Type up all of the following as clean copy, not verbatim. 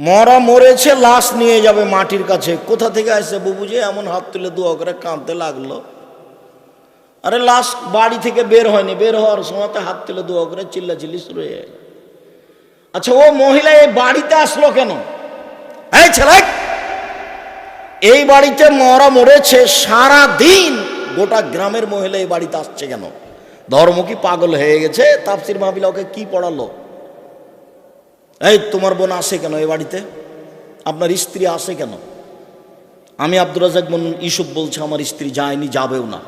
মরা মরেছে, লাশ নিয়ে যাবে মাটির কাছে। কোথা থেকে আসছে বুবুজি? এমন হাত তুলে দোয়া করে কাঁদতে লাগলো। আরে লাশ বাড়ি থেকে বের হয়নি, বের হওয়ার সময় হাত তুলে দোয়া করে চিল্লাচিল্লি শুরু হয়ে গেল। আচ্ছা, ও মহিলা এই বাড়িতে আসলো কেন? এই ছেলে, এই বাড়িতে মরা মরেছে, সারা দিন গোটা গ্রামের মহিলা এই বাড়িতে আসছে কেন? ধর্ম কি পাগল হয়ে গেছে? তাফসির মাহফিলে ওকে কি পড়ালো? এই তোমার বোন আসে কেন এই বাড়িতে? আপনার স্ত্রী আসে কেন? আমি আব্দুর রাজ্জাক ইউসুফ বলছি, আমার স্ত্রী যায়নি, যাবেও না।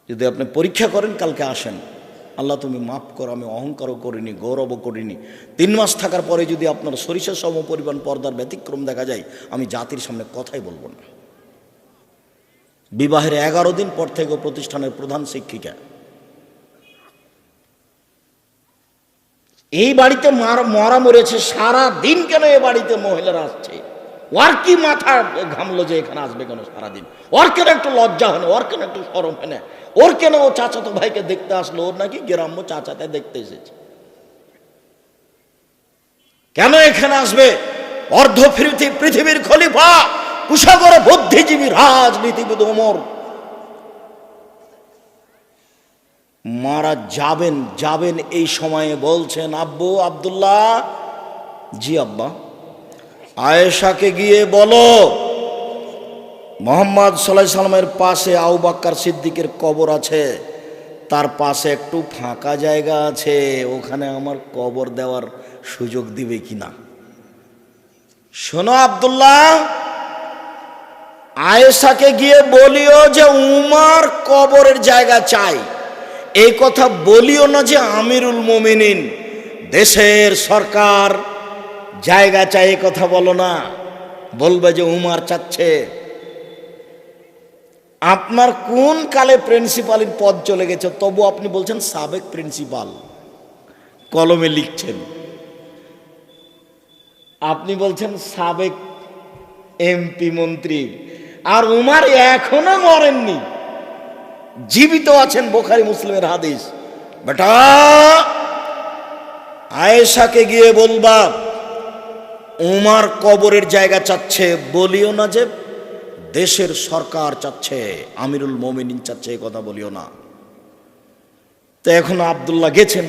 যদি আপনি পরীক্ষা করেন কালকে আসেন। আল্লাহ তুমি মাফ করো, আমি অহংকারও করিনি, গৌরবও করিনি। 3 মাস থাকার পরে যদি আপনার সরিষা সম পরিমাণ পর্দার ব্যতিক্রম দেখা যায়, আমি জাতির সামনে কথাই বলবো না। বিবাহের 11 দিন পর থেকে প্রতিষ্ঠানের প্রধান শিক্ষিকা। এই বাড়িতে মরা মরেছে, সারা দিন কেন এ বাড়িতে মহিলারা আসছে? ওর কি মাথা ঘামলো যে এখানে আসবে কেন সারাদিন? ওর কেন একটু লজ্জা হয় না? ওর কেন একটু শরম হয় না? ওর কেন ও চাচাতো ভাইকে দেখতে আসলো? ওর নাকি গ্রাম্য চাচাতে দেখতে এসেছে, কেন এখানে আসবে? অর্ধ পৃথিবীর খলিফা, কুশাগর বুদ্ধিজীবী, রাজনীতিবিদ ওমর মারা যাবেন এই সময়ে বলছেন, আব্বু আব্দুল্লাহ, জি আব্বা, আয়েশাকে গিয়ে বলো মোহাম্মদ সাল্লাল্লাহু আলাইহি সাল্লামের পাশে আবু বকর সিদ্দিকের কবর আছে, তার পাশে একটু ফাঁকা জায়গা আছে, ওখানে আমার কবর দেওয়ার সুযোগ দিবে কিনা। শোনো আব্দুল্লাহ, আয়েশাকে গিয়ে বলিও যে উমর কবরের জায়গা চাই। এই কথা বলিও না যে আমিরুল মুমিনিন, দেশের সরকার জায়গা চাই, এই কথা বলো না। বলবে যে উমর চাচ্ছে। আপনার কোন কালে প্রিন্সিপালের পদ চলে গেছে, তবু আপনি বলছেন সাবেক প্রিন্সিপাল, কলমে লিখছেন। আপনি বলছেন সাবেক এমপি মন্ত্রী, আর উমর এখনো মরেননি, জীবিত আছেন। বুখারী মুসলিমের হাদিস। বেটা, আয়েশাকে গিয়ে বলবা উমর কবরের জায়গা চাচ্ছে, বলিও না যে দেশের সরকার চাচ্ছে, আমিরুল মুমিনিন চাচ্ছে, এই কথা বলিও না। তো এখন আব্দুল্লাহ গেছেন,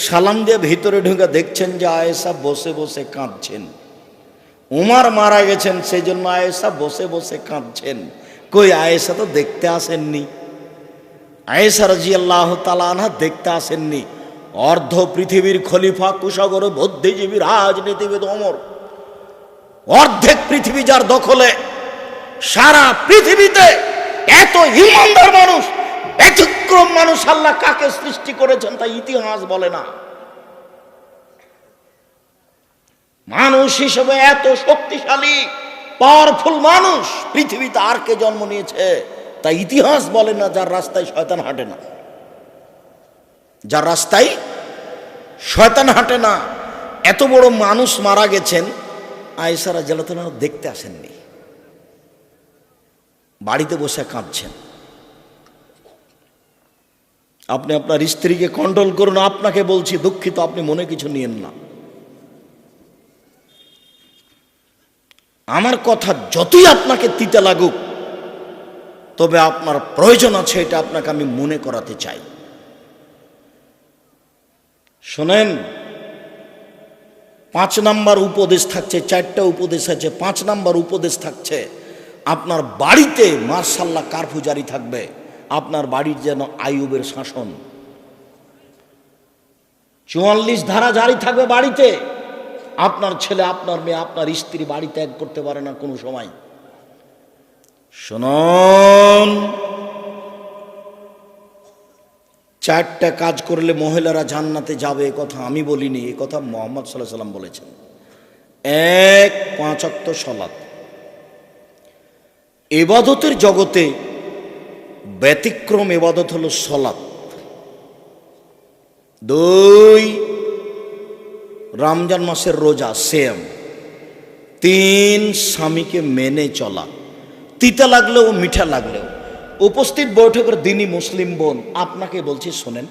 সালাম দিয়ে ভিতরে ঢুকে দেখছেন যে আয়েশা বসে বসে কাঁদছেন। উমর মারা গেছেন, সেই জন্য আয়েশা বসে বসে কাঁদছেন। কই, আয়েশা তো দেখতে আসেননি। আয়েশা রাদিয়াল্লাহু তাআলা আনহা দেখতে আসেননি। অর্ধ পৃথিবীর খলিফা, কুশাগর বুদ্ধিজীবী, রাজনীতিবিদ ওমর, অর্ধেক পৃথিবী যার দখলে, সারা পৃথিবীতে এত ঈমানদার মানুষ, ব্যতিক্রম মানুষ আল্লাহ কাকে সৃষ্টি করেছেন তা ইতিহাস বলে না। মানুষ হিসেবে এত শক্তিশালী পাওয়ারফুল মানুষ পৃথিবীতে আর কে জন্ম নিয়েছে তা ইতিহাস বলে না। যার রাস্তায় শয়তান হাঁটে না, যার রাস্তায় শয়তান হাঁটে না, এত বড় মানুষ মারা গেছেন, আয়েশা রাদিয়াল্লাহু তাআলা দেখতে আসেননি, বাড়িতে বসে কাঁদছেন। আপনি আপনার স্ত্রীকে কন্ট্রোল করুন। আপনাকে বলছি, দুঃখিত, আপনি মনে কিছু নিয়েন না। আমার কথা যতই আপনাকে তিতে লাগুক, তবে আপনার প্রয়োজন আছে, এটা আপনাকে আমি মনে করাতে চাই। শোনেন, 5 নাম্বার উপদেশ থাকছে, 4টা উপদেশ আছে। 5 নাম্বার উপদেশ থাকছে, আপনার বাড়িতে মাশাআল্লাহ কারফিউ জারি থাকবে। আপনার বাড়ির যেন আইয়ুবের শাসন, 44 ধারা জারি থাকবে বাড়িতে। আপনার ছেলে, আপনার মেয়ে, আপনার স্ত্রী বাড়ি ত্যাগ করতে পারে না কোনো সময়। শুনুন, 4টা কাজ করলে মহিলারা জান্নাতে যাবে, এ কথা আমি বলিনি, এ কথা মুহাম্মদ সাল্লাল্লাহু আলাইহি সাল্লাম বলেছেন। 1, 5 ওয়াক্ত সালাত। ইবাদতের জগতে ব্যতিক্রম ইবাদত হলো সালাত। 2, রমজান মাসের রোজা, সেম। 3, স্বামীকে মেনে চলা, তিতা লাগলেও মিঠা লাগলেও। উপস্থিত বৈঠকের দিনই মুসলিম বোন, আপনাকে বলছি শোনেন,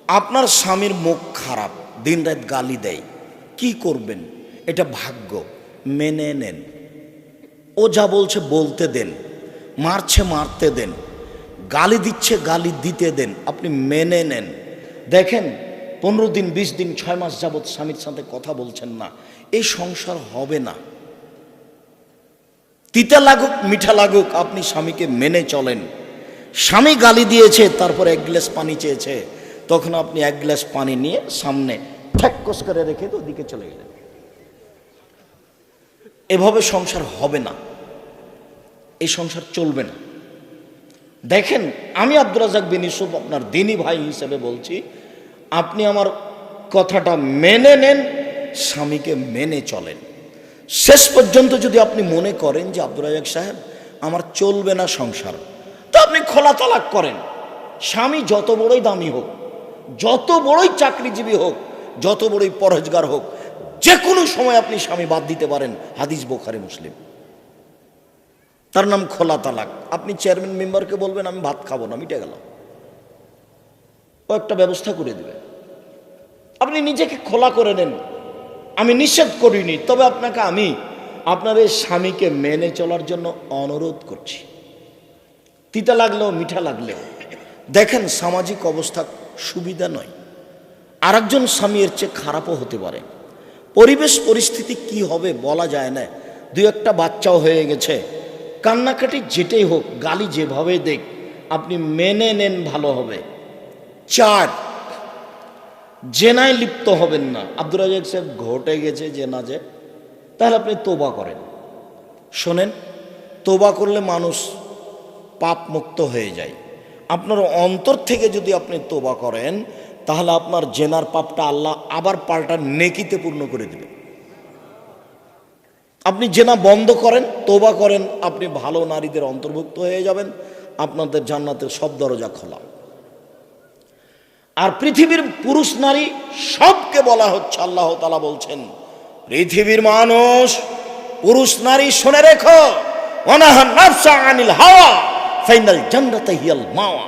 আপনার স্বামীর মুখ খারাপ, দিন রাত গালি দেয়, কি করবেন? এটা ভাগ্য, মেনে নেন। ও যা বলছে বলতে দেন, মারছে মারতে দেন, গালি দিচ্ছে গালি দিতে দেন, আপনি মেনে নেন। দেখেন 15 দিন 20 দিন 6 মাস যাবৎ স্বামীর সাথে কথা বলছেন না, এই সংসার হবে না। তিতা লাগুক মিঠা লাগুক, আপনি স্বামীকে মেনে চলেন। স্বামী গালি দিয়েছে, তারপর 1 গ্লাস পানি চেয়েছে, তখন আপনি 1 গ্লাস পানি নিয়ে সামনে ঠ্যাক্কস করে রেখে তো ওদিকে চলে গেলেন। এভাবে সংসার হবে না, এই সংসার চলবে না। দেখেন, আমি আব্দুর রাজ্জাক বিন ইউসুফ আপনার দিনী ভাই হিসেবে বলছি, আপনি আমার কথাটা মেনে নেন, স্বামীকে মেনে চলেন। শেষ পর্যন্ত যদি আপনি মনে করেন যে আব্দুর রাজ্জাক সাহেব আমার চলবে না সংসার, তো আপনি খোলা তালাক করেন। স্বামী যত বড়ই দামি হোক, যত বড়ই চাকরিজীবী হোক, যত বড়ই পরহেজগার হোক, যে কোনো সময় আপনি স্বামী বাদ দিতে পারেন। হাদিস বুখারী মুসলিম, তার নাম খোলা তালাক। আপনি চেয়ারম্যান মেম্বারকে বলবেন আমি ভাত খাবো না, মিটে গেল, ও একটা ব্যবস্থা করে দিবে। আপনি নিজেকে খোলা করে নেন। আমি নিষেধ করিনি, তবে আপনাকে আমি আপনার এই স্বামীকে মেনে চলার জন্য অনুরোধ করছি, তিতা লাগলেও মিঠা লাগলেও। দেখেন, সামাজিক অবস্থা সুবিধা নয়, আরেকজন স্বামী এর চেয়ে খারাপও হতে পারে। পরিবেশ পরিস্থিতি কি হবে বলা যায় না। 2-1টা বাচ্চাও হয়ে গেছে, কান্নাকাটি যেটাই হোক, গালি যেভাবে দেখ, আপনি মেনে নেন, ভালো হবে। 4, জেনায় লিপ্ত হবেন না। আব্দুর রাজ্জাক সাহেব ঘটে গেছে জেনা, যে তাহলে আপনি তোবা করেন। শোনেন, তোবা করলে মানুষ পাপ মুক্ত হয়ে যায়। আপনার অন্তর থেকে যদি আপনি তোবা করেন, তাহলে আপনার জেনার পাপটা আল্লাহ আবার পাল্টা নেকিতে পূর্ণ করে দেবে। আপনি জেনা বন্ধ করেন, তোবা করেন, আপনি ভালো নারীদের অন্তর্ভুক্ত হয়ে যাবেন, আপনাদের জান্নাতের সব দরজা খোলা। আর পৃথিবীর পুরুষ নারী সবকে বলা হচ্ছে, আল্লাহ তাআলা বলছেন, পৃথিবীর মানুষ পুরুষ নারী শুনে রেখো, ওয়ানাহান নাফসা আনিল হাওয়া ফাইনাল জান্নাতা হিয়াল মাওয়া।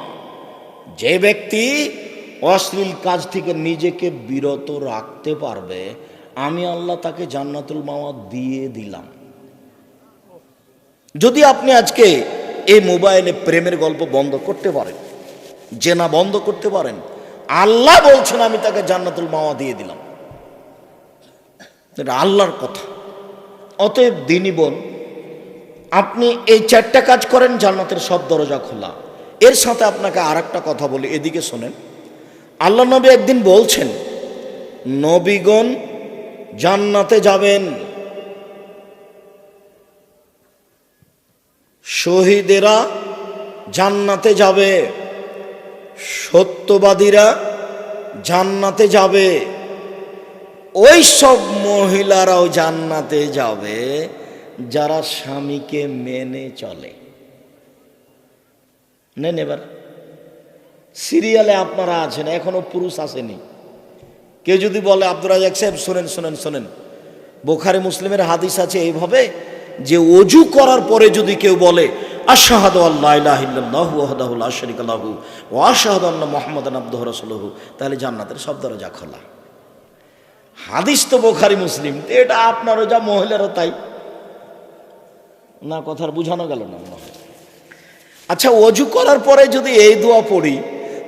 যে ব্যক্তি অশ্লীল কাজ থেকে নিজেকে বিরত রাখতে পারবে, আমি আল্লাহ তাকে জান্নাতুল মাওয়া দিয়ে দিলাম। যদি আপনি আজকে এই মোবাইলে প্রেমের গল্প বন্ধ করতে পারেন, জেনা বন্ধ করতে পারেন, আল্লাহ বলছেন আমি তাকে জান্নাতুল মাওয়া দিয়ে দিলাম। এটা আল্লাহর কথা। অতএব দিনী বোন, আপনি এই 4টা কাজ করেন, জান্নাতের সব দরজা খোলা। এর সাথে আপনাকে আরেকটা কথা বলি, এদিকে শোনেন। আল্লাহ নবী একদিন বলছেন, নবীগণ জান্নাতে যাবেন, শহীদেরা জান্নাতে যাবে, সত্যবাদীরা জান্নাতে যাবে, ওই সব মহিলারাও জান্নাতে যাবে যারা স্বামীকে মেনে চলে। নেন, এবার সিরিয়ালে আপনারা আছেন, এখনো পুরুষ আসেনি। কেউ যদি বলে আব্দুর রাজ্জাক সাহেব শোনেন শোনেন শোনেন, বুখারী মুসলিমের হাদিস আছে এইভাবে যে ওযু করার পরে যদি কেউ বলে আশহাদু আল্লা ইলাহা ইল্লাল্লাহু ওয়াহদাহু লা শারীকা লাহু ওয়া আশহাদু আন্না মুহাম্মাদান আবদুহু ওয়া রাসূলুহু, তাহলে জান্নাতের সব দরজা খোলা। হাদিস তো বুখারী মুসলিম, এটা আপনারও যা মহিলারও তাই না। কথার বুঝানো গেল না? আচ্ছা, ওযু করার পরে যদি এই দোয়া পড়ি,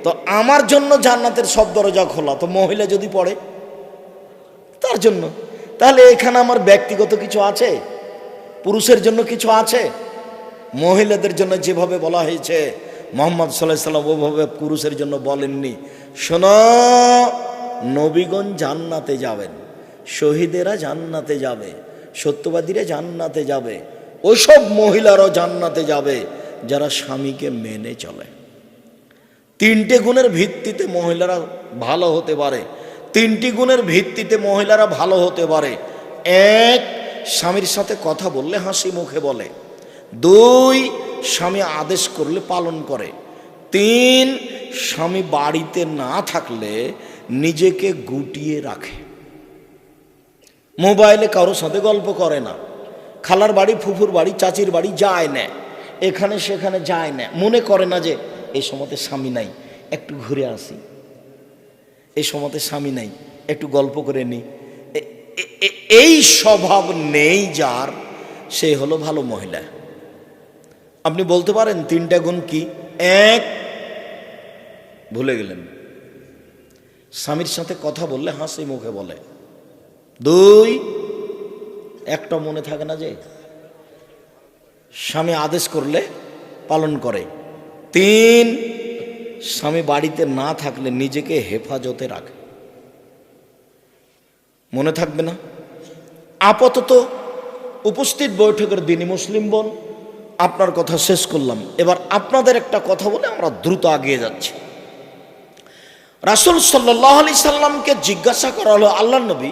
তো আমার জন্য জান্নাতের সব দরজা খোলা, তো মহিলা যদি পড়ে তার জন্য, তাহলে এখানে আমার ব্যক্তিগত কিছু আছে, পুরুষের জন্য কিছু আছে? মহিলাদের জন্য যেভাবে বলা হয়েছে মুহাম্মদ সাল্লাল্লাহু আলাইহি সাল্লাম ওভাবে পুরুষের জন্য বলেননি। শোনো, নবীগণ জান্নাতে যাবেন, শহীদেরা জান্নাতে যাবে, সত্যবাদীরা জান্নাতে যাবে, ওইসব মহিলারাও জান্নাতে যাবে যারা স্বামীকে মেনে চলে। 3টে গুণের ভিত্তিতে মহিলারা ভালো হতে পারে, 3টি গুণের ভিত্তিতে মহিলারা ভালো হতে পারে। 1, স্বামীর সাথে কথা বললে হাসি মুখে বলে। 2, স্বামী আদেশ করলে পালন করে। 3, স্বামী বাড়িতে না থাকলে নিজেকে গুটিয়ে রাখে, মোবাইলে কারোর সাথে গল্প করে না, খালার বাড়ি ফুফুর বাড়ি চাচির বাড়ি যায় না, এখানে সেখানে যায় না, মনে করে না যে এই সময়তে স্বামী নাই, একটু ঘুরে আসি, এই সময়তে স্বামী নাই, একটু গল্প করে নি। এই স্বভাব নেই যার, সে হলো ভালো মহিলা। আপনি বলতে পারেন 3টা গুণ কি? এক, ভুলে গেলেন, স্বামীর সাথে কথা বললে হাসি মুখে বলে। 2, একটা মনে থাকে না যে স্বামী আদেশ করলে পালন করে। 3, স্বামী বাড়িতে না থাকলে নিজেকে হেফাজতে রাখে। মনে থাকবে না? আপাতত উপস্থিত বৈঠকের দিনই মুসলিম বোন, আপনার কথা শেষ করলাম। এবার আপনাদের একটা কথা বলে আমরা দ্রুত এগিয়ে যাচ্ছি। রাসূল সাল্লাল্লাহু আলাইহি সাল্লামকে জিজ্ঞাসা করা হলো, আল্লাহর নবী,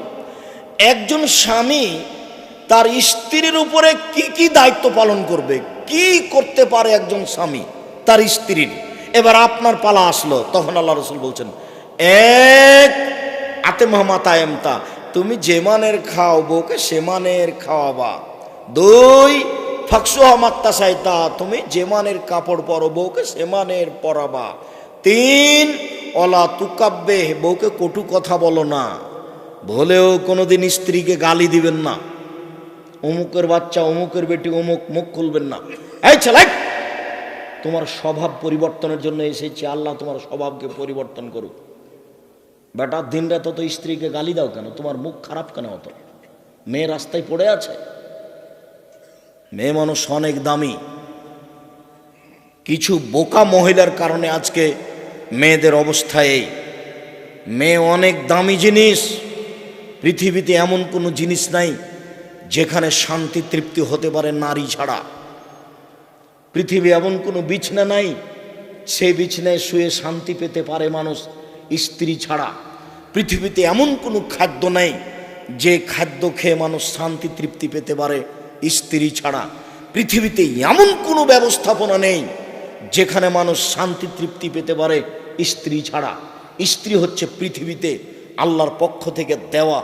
একজন স্বামী তার স্ত্রীর উপরে কি কি দায়িত্ব পালন করবে, কি করতে পারে একজন স্বামী তার স্ত্রীর? এবার আপনার পালা আসলো। তখন আল্লাহ রাসূল বলছেন, 1, আতেমা তায়েমতা, তুমি যে মানের খাও বউকে সে মানের খাওয়াবা। 2, ফাকসুহা মাত্তাসাইতা, তুমি যে মানের কাপড় পরো বউকে সে মানের পরাবা। 3, অলা তুকাব্বে, বউকে কটু কথা বলো না, ভুলেও কোনোদিন স্ত্রীকে গালি দিবেন না। অমুকের বাচ্চা, অমুকের বেটি, অমুক, মুখ খুলবেন না। এই ছেলে, তোমার স্বভাব পরিবর্তনের জন্য এসেছি, আল্লাহ তোমার স্বভাবকে পরিবর্তন করুক। বেটা দিন রাত তো স্ত্রীকে গালি দাও কেন? তোমার মুখ খারাপ কেন হতো? মেয়ে রাস্তায় পড়ে আছে। মেয়ে মানুষ অনেক দামি। কিছু বোকা মহিলার কারণে আজকে মেয়েদের অবস্থা এই। মেয়ে অনেক দামি জিনিস। পৃথিবীতে এমন কোনো জিনিস নাই যেখানে শান্তি তৃপ্তি হতে পারে নারী ছাড়া। পৃথিবী এমন কোনো বিছনা নাই সেই বিছনায় শুয়ে শান্তি পেতে পারে মানুষ স্ত্রী ছাড়া। পৃথিবীতে এমন কোনো খাদ্য নেই যে খাদ্য খেয়ে মানুষ শান্তি তৃপ্তি পেতে পারে স্ত্রী ছাড়া। পৃথিবীতে এমন কোনো ব্যবস্থাপনা নেই যেখানে মানুষ শান্তি তৃপ্তি পেতে পারে স্ত্রী ছাড়া। স্ত্রী হচ্ছে পৃথিবীতে আল্লাহর পক্ষ থেকে দেওয়া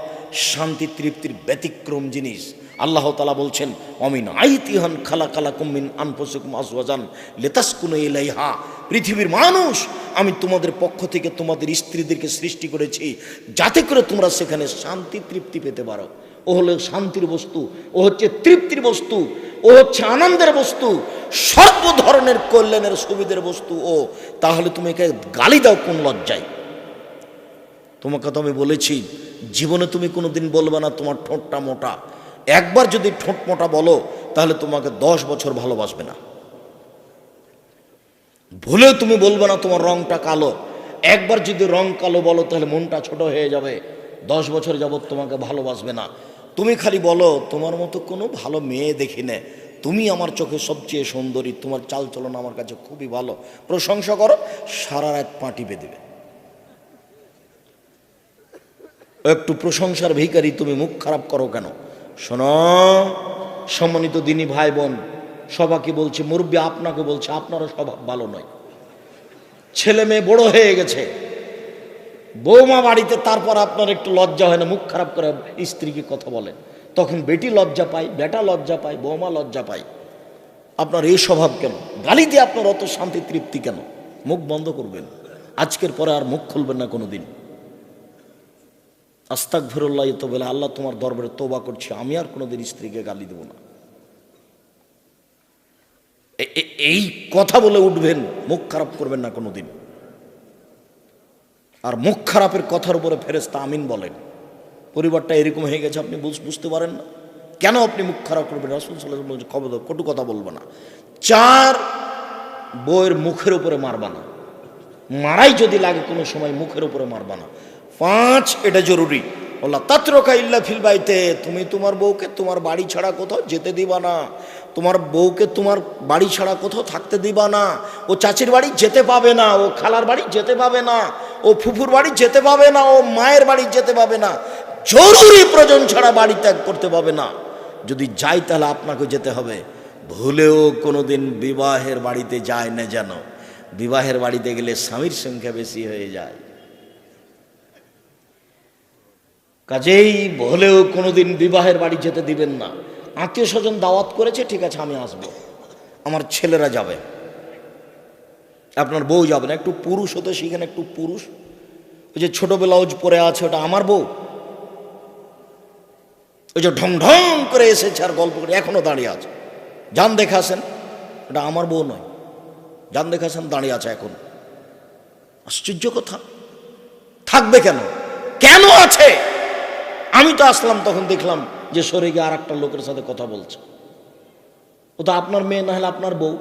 শান্তি তৃপ্তির ব্যতিক্রম জিনিস। আল্লাহ তাআলা বলছেন, অমিন আইতিহান খালাকালাকুম মিন আনফুসিকুম আজওয়াজান লিতাসকুনু ইলাইহা, পৃথিবীর মানুষ, আমি তোমাদের পক্ষ থেকে তোমাদের স্ত্রীদেরকে সৃষ্টি করেছি যাতে করে তোমরা সেখানে শান্তি তৃপ্তি পেতে পারো। ও হলো শান্তির বস্তু, ও হচ্ছে তৃপ্তির বস্তু, ও হচ্ছে আনন্দের বস্তু, সর্ব ধরনের কল্যাণের সুবিধার বস্তু ও। তাহলে তুমি একে গালি দাও কোন লজ্জায়? তোমাকে তো আমি বলেছি জীবনে তুমি কোনোদিন বলবে না তোমার ঠোঁটটা মোটা। একবার যদি ঠোঁট মোটা বলো তাহলে তোমাকে 10 বছর ভালোবাসবে না। ভুলেও তুমি বলবে না তোমার রংটা কালো। একবার যদি রং কালো বলো তাহলে মনটা ছোট হয়ে যাবে, 10 বছর যাবত তোমাকে ভালোবাসবে না। তুমি খালি বলো তোমার মতো কোনো ভালো মেয়ে দেখি না, তুমি আমার চোখে সবচেয়ে সুন্দরী, তোমার চালচলন আমার কাছে খুবই ভালো, প্রশংসা করো, সারা রাত পা টিপে দেবে। একটু প্রশংসার ভিখারি, তুমি মুখ খারাপ করো কেন? শোনো সম্মানিত দিনী ভাই বোন, সবাইকে বলছে, মুরব্বী আপনাকে বলছে, আপনারও স্বভাব ভালো নয়। ছেলে মেয়ে বড় হয়ে গেছে, বৌমা বাড়িতে, তারপর আপনার একটু লজ্জা হয় না মুখ খারাপ করে স্ত্রীকে কথা বলেন? তখন বেটি লজ্জা পায়, বেটা লজ্জা পায়, বৌমা লজ্জা পায়। আপনার এই স্বভাব কেন? গালি দিয়ে আপনার অত শান্তি তৃপ্তি কেন? মুখ বন্ধ করবেন, আজকের পরে আর মুখ খুলবেন না কোনোদিন। আস্তাগফিরুল্লাহ তো বলে, আল্লাহ তোমার দরবারে তওবা করছি, আমি আর কোনোদিন স্ত্রীকে গালি দেব না। এই কথা বলে উঠবেন, মুখ খারাপ করবেন না কোনোদিন। আর মুখ খারাপের কথার উপরে ফেরেশতা আমিন বলেন। পরিবারটা এরকম হয়ে গেছে, আপনি বুঝতে পারেন না কেন আপনি মুখ খারাপ করবেন? রাসূল সাল্লাল্লাহু আলাইহি ওয়াসাল্লাম খবরদার কটু কথা বলবে না। 4, বউয়ের মুখের উপরে মারবা না, মারাই যদি লাগে কোনো সময় মুখের উপরে মারবা না। 5, এটা জরুরি, আল্লাহ তাতরকা ইল্লা ফিল বাইতে, তুমি তোমার বউকে তোমার বাড়ি ছাড়া কোথাও যেতে দিবা না। তোমার বউকে তোমার বাড়ি ছাড়া কোথাও থাকতে দিবা না। ও চাচির বাড়ি যেতে পাবে না, ও খালার বাড়ি যেতে পাবে না, ও ফুফুর বাড়ি যেতে পাবে না, ও মায়ের বাড়ি যেতে পাবে না, জরুরি প্রয়োজন ছাড়া বাড়ি ত্যাগ করতে পাবে না। যদি যাই তাহলে আপনাকে যেতে হবে। ভুলেও কোনোদিন বিবাহের বাড়িতে যায় না যেন, বিবাহের বাড়িতে গেলে স্বামীর সংখ্যা বেশি হয়ে যায়। কাজেই ভুলেও কোনোদিন বিবাহের বাড়ি যেতে দিবেন না। আত্মীয় স্বজন দাওয়াত করেছে, ঠিক আছে আমি আসবো, আমার ছেলেরা যাবে, আপনার বউ যাবে না। একটু পুরুষ হতে শিখেন, একটু পুরুষ। ওই যে ছোট ব্লাউজ পরে আছে ওটা আমার বউ, ওই যে ঢং ঢং করে এসেছে আর গল্প করে এখনো দাঁড়িয়ে আছে। যান দেখাছেন, এটা আমার বউ নয়, যান দেখাছেন দাঁড়িয়ে আছে এখন। আশ্চর্য কথা, থাকবে কেন? কেন আছে? আমি তো আসলাম তখন দেখলাম যে সরে গিয়ে আর একটা লোকের সাথে কথা বলছে। ও তো আপনার মেয়ে, না হলে আপনার বউ।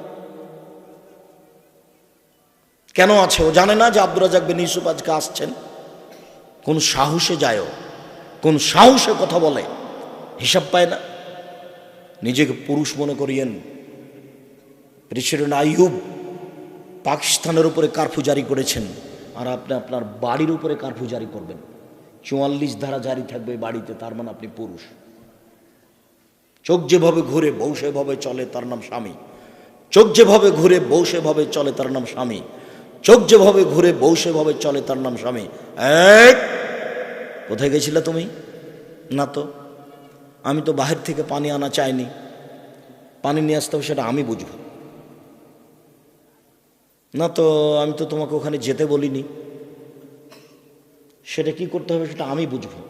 কেন আছে? ও জানে না যে আব্দুর রাজ্জাক বিন ইউসুফ আজকে আসছেন? কোন সাহসে যায়, কোন সাহসে কথা বলে, হিসাব পায় না। নিজেকে পুরুষ মনে করিয়েন। প্রেসিডেন্ট আইয়ুব পাকিস্তানের উপরে কারফিউ জারি করেছেন, আর আপনি আপনার বাড়ির উপরে কারফিউ জারি করবেন। 44 ধারা জারি থাকবে বাড়িতে, তার মানে আপনি পুরুষ। চোখ যেভাবে ঘুরে বউ সেভাবে চলে, তার নাম স্বামী। চোখ যেভাবে ঘুরে বউ সেভাবে চলে, তার নাম স্বামী। চোখ যেভাবে ঘুরে বউ সেভাবে চলে, তার নাম স্বামী। কোথায় গেছিলে তুমি? না তো, আমি তো বাহির থেকে পানি আনা চাইনি, পানি নিয়ে আসতে হবে সেটা আমি বুঝবো। না তো, আমি তো তোমাকে ওখানে যেতে বলিনি, সেটা কি করতে হবে সেটা আমি বুঝবো।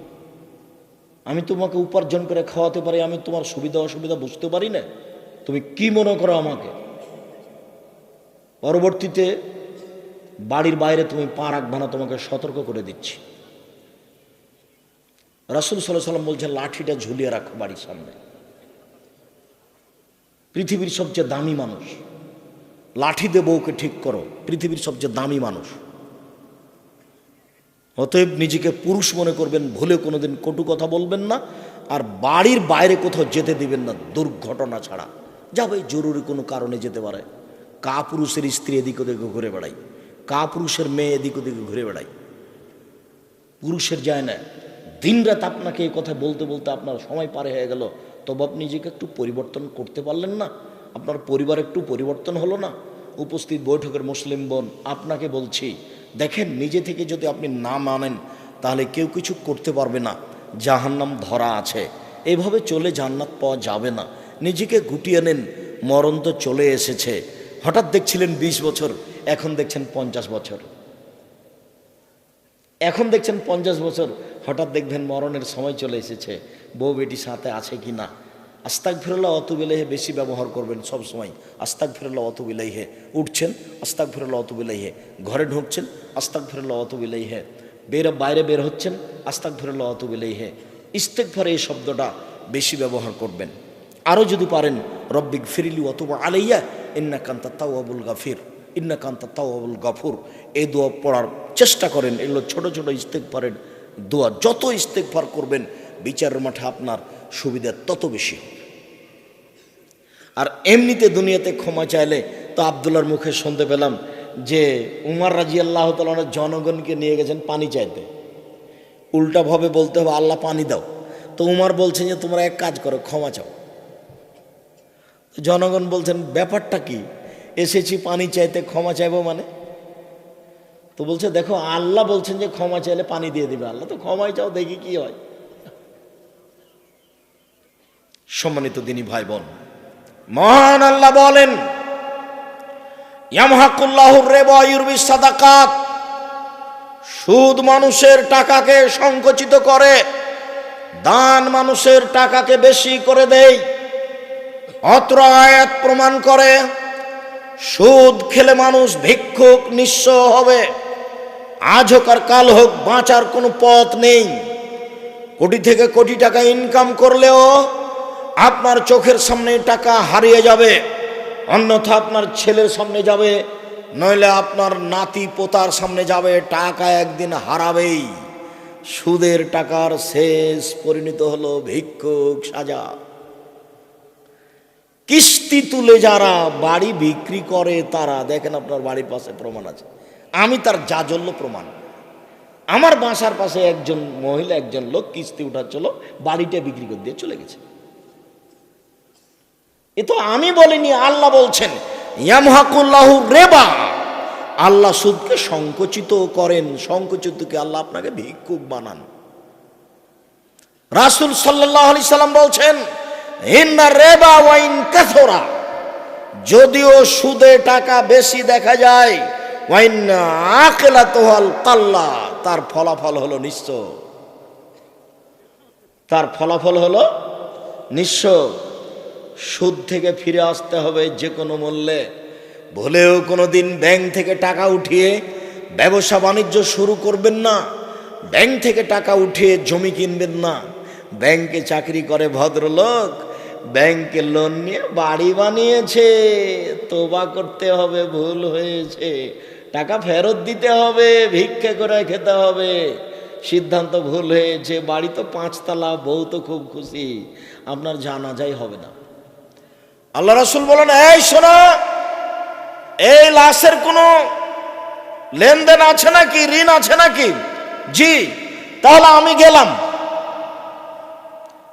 আমি তোমাকে উপার্জন করে খাওয়াতে পারি, আমি তোমার সুবিধা অসুবিধা বুঝতে পারি না, তুমি কি মনে করো আমাকে? পরবর্তীতে বাড়ির বাইরে তুমি পা রাখবে না, তোমাকে সতর্ক করে দিচ্ছি। রাসূল সাল্লাল্লাহু আলাইহি ওয়াসাল্লাম বলছেন, লাঠিটা ঝুলিয়ে রাখো বাড়ির সামনে। পৃথিবীর সবচেয়ে দামি মানুষ, লাঠি দিয়ে বউকে ঠিক করো, পৃথিবীর সবচেয়ে দামি মানুষ। অতএব নিজেকে পুরুষ মনে করবেন, ভুলে কোনোদিন কটু কথা বলবেন না, আর বাড়ির বাইরে কোথাও যেতে দিবেন না দুর্ঘটনা ছাড়া। যাবে জরুরি কোনো কারণে যেতে পারে। কা পুরুষের স্ত্রী এদিক ওদিকে ঘুরে বেড়াই, কা পুরুষের মেয়ে এদিক ওদিকে ঘুরে বেড়াই, পুরুষের যায় না। দিনরাত আপনাকে এই কথা বলতে বলতে আপনার সময় পার হয়ে গেল, তবে আপনি নিজেকে একটু পরিবর্তন করতে পারলেন না? আপনার পরিবার একটু পরিবর্তন হলো না? উপস্থিত বৈঠকের মুসলিম বোন, আপনাকে বলছি, দেখেন নিজে থেকে যদি আপনি না মানেন তাহলে কেউ কিছু করতে পারবে না। জাহান্নাম ধরা আছে, এইভাবে চলে জান্নাত পাওয়া যাবে না। নিজেকে গুটিয়ে নেন, মরণ তো চলে এসেছে। হঠাৎ দেখছিলেন 20 বছর, এখন দেখছেন 50 বছর। এখন দেখছেন 50 বছর, হঠাৎ দেখবেন মরণের সময় চলে এসেছে। বউ বেটি সাথে আছে কি না? আস্তাগফিরুল্লাহ ওয়াতুবু ইলাইহি বেশি ব্যবহার করবেন সব সময়। আস্তাগফিরুল্লাহ ওয়াতুবু ইলাইহি। উঠছেন, আস্তাগফিরুল্লাহ ওয়াতুবু ইলাইহি। ঘরে ঢুকছেন, আস্তাগফিরুল্লাহ ওয়াতুবু ইলাইহি। বাইরে বের হচ্ছেন, আস্তাগফিরুল্লাহ ওয়াতুবু ইলাইহি। ইস্তেগফার এই শব্দটা বেশি ব্যবহার করবেন। আরও যদি পারেন, রব্বিক ফিরলি ওয়াতুব আলাইয়া ইন্নাকা আনতাত তাওয়াবুল গাফির, ইন্নাকা আনতাত তাওয়াবুল গাফুর, এই দোয়া পড়ার চেষ্টা করেন। এগুলো ছোট ছোট ইস্তেগফারের দোয়া। যত ইস্তেগফার করবেন বিচারের মাঠে আপনার সুবিধা তত বেশি হবে। আর এমনিতে দুনিয়াতে ক্ষমা চাইলে তো আব্দুল্লাহর মুখে শুনতে পেলাম যে উমর রাদিয়াল্লাহু তাআলা জনগণকে নিয়ে গেছেন পানি চাইতে। উল্টাভাবে বলতে হবে আল্লাহ পানি দাও। তো উমর বলছেন যে তোমরা এক কাজ করো, ক্ষমা চাও। জনগণ বলছেন ব্যাপারটা কি? এসেছি পানি চাইতে, ক্ষমা চাইবো মানে? তো বলছে দেখো আল্লাহ বলছেন যে ক্ষমা চাইলে পানি দিয়ে দিবে। আল্লাহ তো ক্ষমাই চাও, দেখি কি হয়। সম্মানিত দিনী ভাই বোন, মহান আল্লাহ বলেন, ইয়ামহাকুল্লাহুর রিবা ওয়া ইউরবিস সাদাকাত, সুদ মানুষের টাকাকে সংকুচিত করে, দান মানুষের টাকাকে বেশি করে দেয়। অত্র আয়াত প্রমাণ করে সুদ খেলে মানুষ ভিক্ষুক নিঃস্ব হবে। আজ হোক আর কাল হোক, বাঁচার কোনো পথ নেই। কোটি থেকে কোটি টাকা ইনকাম করলেও আপনার চোখের সামনে টাকা হারিয়ে যাবে, অন্যথা আপনার ছেলের সামনে যাবে, নইলে আপনার নাতি পোতার সামনে যাবে। টাকা একদিন হারাবেই। সুদের টাকার শেষ পরিণত হলো ভিক্ষুক সাজা। কিস্তি তুলে যারা বাড়ি বিক্রি করে তারা, দেখেন আপনার বাড়ির পাশে প্রমাণ আছে, আমি তার জাজল্য প্রমাণ। আমার বাসার পাশে একজন মহিলা, একজন লোক কিস্তি উঠাচ্ছিল, বাড়িটা বিক্রি করে দিয়ে চলে গেছে। এ তো আমি বলিনি, আল্লাহ বলছেন ইয়ামহাকুল্লাহু রিবা, আল্লাহ সুদকে সংকুচিত করেন। সংকুচিতকে আল্লাহ আপনাকে ভিক্ষুক বানান। রাসূল সাল্লাল্লাহু আলাইহি সাল্লাম বলছেন ইন্না রিবা ওয়া ইন কাসরা, যদিও সুদে টাকা বেশি দেখা যায়, ওয়া ইন্না আকিলাতুল কাল্লা, তার ফলাফল হলো নিঃস্ব। তার ফলাফল হলো নিঃস্ব। সুদ থেকে ফিরে আসতে হবে যে কোনো মূল্যে। ভুলেও কোনো দিন ব্যাংক থেকে টাকা উঠিয়ে ব্যবসা বাণিজ্য শুরু করবেন না। ব্যাংক থেকে টাকা উঠিয়ে জমি কিনবেন না। ব্যাংকে চাকরি করে ভদ্রলোক, ব্যাংকে লোন নিয়ে বাড়ি বানিয়েছে, তোবা করতে হবে, ভুল হয়েছে, টাকা ফেরত দিতে হবে, ভিক্ষে করে খেতে হবে, সিদ্ধান্ত ভুল হয়েছে, বাড়ি তো 5 তলা, বউ তো খুব খুশি, আপনার জানাজাই হবে না। আল্লাহ রাসূল বলেন, এই শোনো, এই লাশের কোনো লেনদেন আছে নাকি, ঋণ আছে নাকি? জি। তাহলে আমি গেলাম।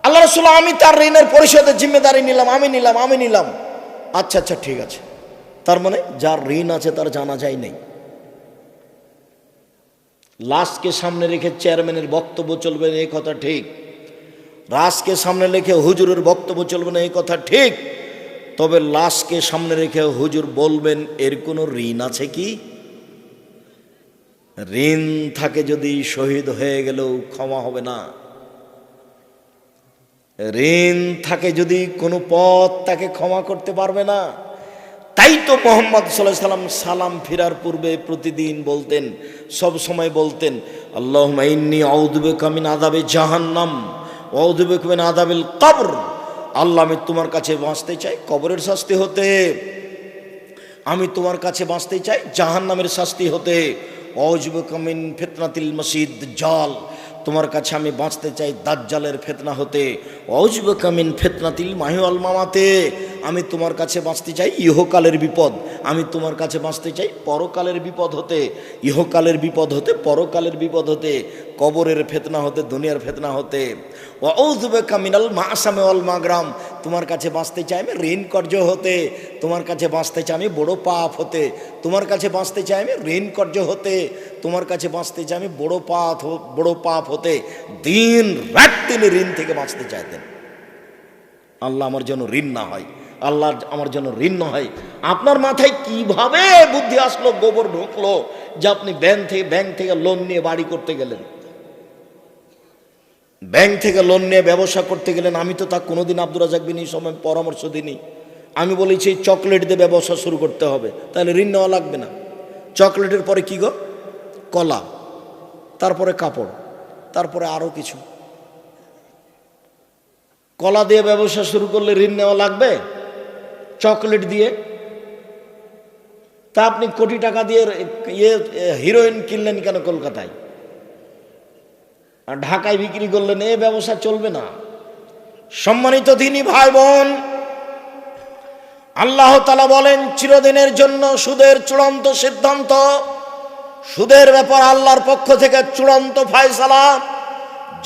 আল্লাহ রাসূল, আমি তার ঋণের পরিশোধের জিম্মেদারি নিলাম, আমি নিলাম। আচ্ছা আচ্ছা, ঠিক আছে। তার মানে যার ঋণ আছে তার জানাজাই নেই। লাশকে সামনে রেখে চেয়ারম্যানের বক্তব্য চলবে না, এই কথা ঠিক। লাশকে সামনে রেখে হুজুরের বক্তব্য চলবে না, এই কথা ঠিক। তবে লাশকে সামনে রেখে হুজুর বলবেন এর কোনো ঋণ আছে কি? ঋণ থাকে যদি শহীদ হয়ে গেলেও ক্ষমা হবে না। ঋণ থাকে যদি কোনো পথ তাকে ক্ষমা করতে পারবে না। তাই তো মুহাম্মদ সাল্লাল্লাহু আলাইহি সাল্লাম সালাম ফিরার পূর্বে প্রতিদিন বলতেন, সব সময় বলতেন, আল্লাহুম্মা ইন্নী আউযু বিকা মিন আযাবি জাহান্নাম ওয়া আউযু বিকা মিন আযাবিল কবর। আল্লাহ, আমি তোমার কাছে বাঁচতে চাই কবরের শাস্তি হতে, আমি তোমার কাছে বাঁচতে চাই জাহান্নামের শাস্তি হতে। আউযু বিকা মিন ফিতনাতিল মাসিহ দাজ্জাল, তোমার কাছে আমি বাঁচতে চাই দাজ্জালের ফিতনা হতে। আউযু বিকা মিন ফিতনাতিল মাহি ওয়াল মামাতে, আমি তোমার কাছে বাঁচতে চাই ইহকালের বিপদ, আমি তোমার কাছে বাঁচতে চাই পরকালের বিপদ হতে। ইহকালের বিপদ হতে, পরকালের বিপদ হতে, কবরের ফিতনা হতে, দুনিয়ার ফিতনা হতে। ওয়া আউযু বিকা মিনাল মাসামি ওয়াল মাগরাম, তোমার কাছে বাঁচতে চাই আমি ঋণ কর্য হতে, তোমার কাছে বাঁচতে চাই আমি বড় পাপ হতে, তোমার কাছে বাঁচতে চাই আমি ঋণ কর্য হতে, তোমার কাছে বাঁচতে চাই আমি বড় পাপ হতে। দিন রাত তিনি ঋণ থেকে বাঁচতে চাইতেন। আল্লাহ আমার জন্য ঋণ না হয়, আল্লাহ আমার জন্য ঋণ না হয়। আপনার মাথায় কিভাবে বুদ্ধি আসলো, গোবর ঢুকলো যে আপনি ব্যাংক থেকে লোন নিয়ে বাড়ি করতে গেলেন, ব্যাংক থেকে লোন নিয়ে ব্যবসা করতে গেলেন? আমি তো তা কোনোদিন আব্দুর রাজ্জাক বিন সময় পরামর্শ দিইনি। আমি বলেছি চকলেট দিয়ে ব্যবসা শুরু করতে হবে, তাহলে ঋণ নেওয়া লাগবে না। চকলেটের পরে কি গো? কলা, তারপরে কাপড়, তারপরে আরো কিছু। কলা দিয়ে ব্যবসা শুরু করলে ঋণ নেওয়া লাগবে? চকলেট দিয়ে? তা আপনি কোটি টাকা দিয়ে হিরোইন কিনলেন কেন কলকাতায়, আর ঢাকায় বিক্রি করলেন? এ ব্যবসা চলবে না। সম্মানিত দিনী ভাই বোন, আল্লাহ তাআলা বলেন চিরদিনের জন্য সুদের চূড়ান্ত সিদ্ধান্ত, সুদের ব্যাপার আল্লাহর পক্ষ থেকে চূড়ান্ত ফয়সালা।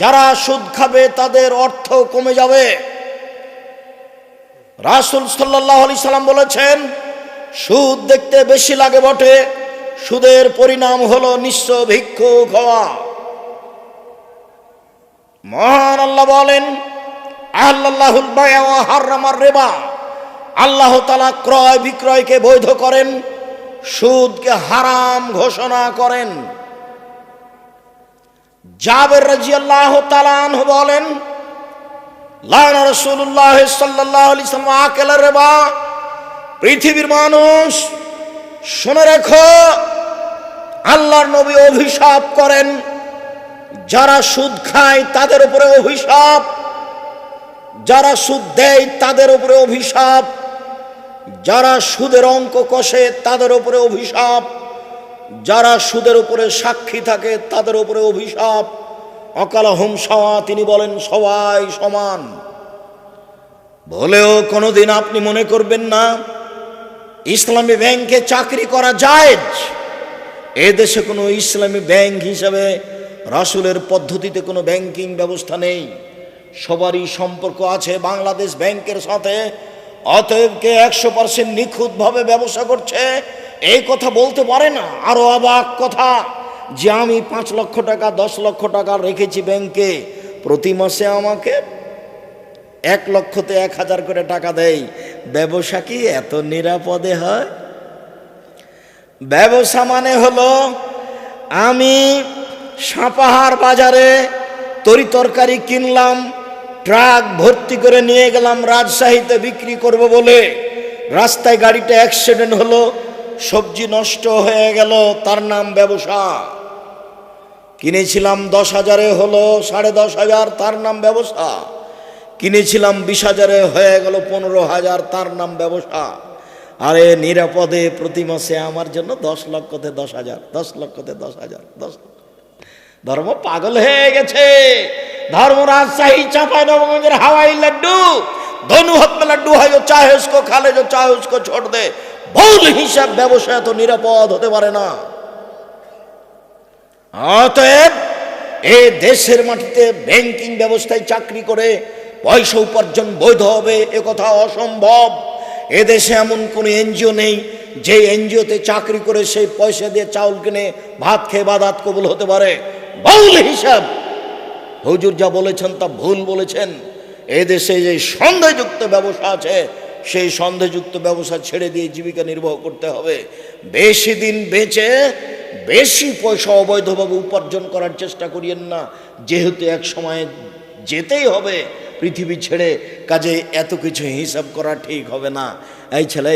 যারা সুদ খাবে তাদের অর্থ কমে যাবে। রাসূল সাল্লাল্লাহু আলাইহি সাল্লাম বলেছেন, সুদ দেখতে বেশি লাগে বটে, সুদের পরিণাম হলো নিঃস্ব ভিক্ষুক হওয়া। মহান আল্লাহ বলেন, আল্লাহুল বাই'a ওয়া হারামার রিবা, আল্লাহ তাআলা ক্রয় বিক্রয়কে বৈধ করেন, সুদকে হারাম ঘোষণা করেন। জাবের রাদিয়াল্লাহু তাআলা আনহু বলেন, লানা রাসূলুল্লাহ সাল্লাল্লাহু আলাইহি ওয়াসাল্লাম আকাল রিবা। পৃথিবীর মানুষ শুনে রেখো, আল্লাহর নবী অভিশাপ করেন যারা সুদ খায় তাদের উপরে অভিশাপ, যারা সুদ দেয় তাদের উপরে অভিশাপ, যারা সুদের অঙ্ক কষে তাদের উপরে অভিশাপ, যারা সুদের উপরে সাক্ষী থাকে তাদের উপরে অভিশাপ। অকালাহুম সাওয়া, তিনি বলেন সবাই সমান। বলেও কোনোদিন আপনি মনে করবেন না ইসলামী ব্যাংকে চাকরি করা জায়েজ। এদেশে কোনো ইসলামী ব্যাংক হিসাবে রাসূলের পদ্ধতিতে কোনো ব্যাংকিং ব্যবস্থা নেই। সবারই সম্পর্ক আছে বাংলাদেশ ব্যাংকের সাথে। অতএব কে 100% নিখুঁতভাবে ব্যবসা করছে এই কথা বলতে পারে না। আরো অবাক কথা যে আমি 5 লক্ষ টাকা 10 লক্ষ টাকা রেখেছি ব্যাংকে, প্রতি মাসে আমাকে 1 লক্ষতে 1000 করে টাকা দেয়। ব্যবসা কি এত নিরাপদে হয়? ব্যবসা মানে হলো আমি সাপাহার বাজারে তরি তরকারি কিনলাম, ট্রাক ভর্তি করে নিয়ে গেলাম রাজশাহীতে বিক্রি করব বলে। রাস্তায় গাড়িটা অ্যাক্সিডেন্ট হলো, সবজি নষ্ট হয়ে গেল, তার নাম ব্যবসা। কিনেছিলাম 10,000-এ, হলো 10,500, তার নাম ব্যবসা। কিনেছিলাম 20,000-এ, হয়ে গেল 15,000, তার নাম ব্যবসা। আরে নিরাপদে প্রতি মাসে আমার জন্য 10 লক্ষতে 10,000, 10 লক্ষতে 10,000, 10 লক্ষ। ধর্ম পাগল হয়ে গেছে। धर्म राजशाही चांपाइनबाबगंज हवाई लड्डू, दोनों हाथ में लड्डू है, जो चाहे उसको खा ले, जो चाहे उसको छोड़ दे। ভুল হিসাব ব্যবসায় তো নিরাপদ হতে পারে না। অতএব এই দেশের মাটিতে ব্যাংকিং ব্যবস্থায় চাকরি করে পয়সা উপার্জন বৈধ হবে, এ কথা অসম্ভব। এদেশে এমন কোন এনজিও নেই যে এনজিওতে চাকরি করে সেই পয়সা দিয়ে চাউল কিনে ভাত খেয়ে বাদাত কবুল হতে পারে। ভুল হিসাব। হুজুর যা বলেছেন তা ভুল বলেছেন। এদেশে যে সন্দেহযুক্ত ব্যবসা আছে, সেই সন্দেহযুক্ত ব্যবসা ছেড়ে দিয়ে জীবিকা নির্বাহ করতে হবে। বেশি দিন বেঁচে বেশি পয়সা অবৈধভাবে উপার্জন করার চেষ্টা করিয়েন না, যেহেতু এক সময় যেতেই হবে পৃথিবী ছেড়ে। কাজে এত কিছু হিসাব করা ঠিক হবে না। এই ছেলে,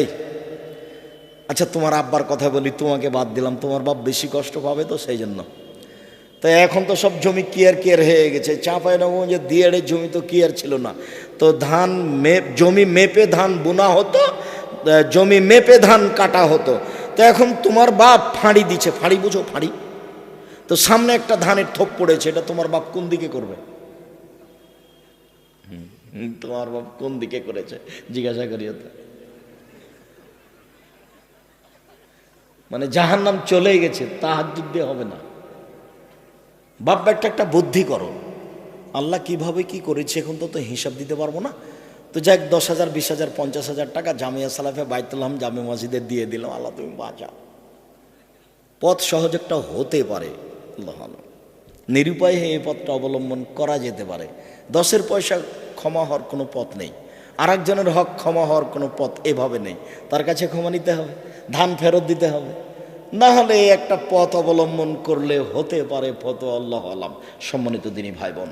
আচ্ছা তোমার আব্বার কথা বলি, তোমাকে বাদ দিলাম, তোমার বাপ বেশি কষ্ট পাবে তো সেই জন্য। তো এখন তো সব জমি কিয়ার হয়ে গেছে। চাঁপাইনবাবগঞ্জে দিয়াড়ের জমি তো কিয়ার ছিল না, তো ধান জমি মেপে ধান বোনা হতো, জমি মেপে ধান কাটা হতো। তো এখন তোমার বাপ ফাঁড়ি দিচ্ছে, ফাঁড়ি বুঝো, ফাঁড়ি। তো সামনে একটা ধানের থোপ পড়েছে, এটা তোমার বাপ কোন দিকে করবে? তোমার বাপ কোন দিকে করেছে জিজ্ঞাসা করিও তো। মানে জাহান্নাম চলে গেছে, তাহাজ্জুদ দিয়ে হবে না। বাপ একটা বুদ্ধি করো, আল্লাহ কিভাবে কি করেছে এখন তো হিসাব দিতে পারবো না। তো যাক 10,000, 20,000, 50,000 টাকা জামিয়া সালাফে বাইতুল হাম জামে মসজিদে দিয়ে দিলাম, আল্লাহ তুমি বাঁচাও। পথ সহজ একটা হতে পারে, আল্লাহ নিরুপায় এই পথটা অবলম্বন করা যেতে পারে। 10-এর পয়সা ক্ষমা হওয়ার কোনো পথ নেই, আর একজনের হক ক্ষমা হওয়ার কোনো পথ এভাবে নেই। তার কাছে ক্ষমা নিতে হবে, ধান ফেরত দিতে হবে, না হলে একটা পথ অবলম্বন করলে হতে পারে ফতো। আল্লাহ আলাম। সম্মানিত দিনী ভাই বোন,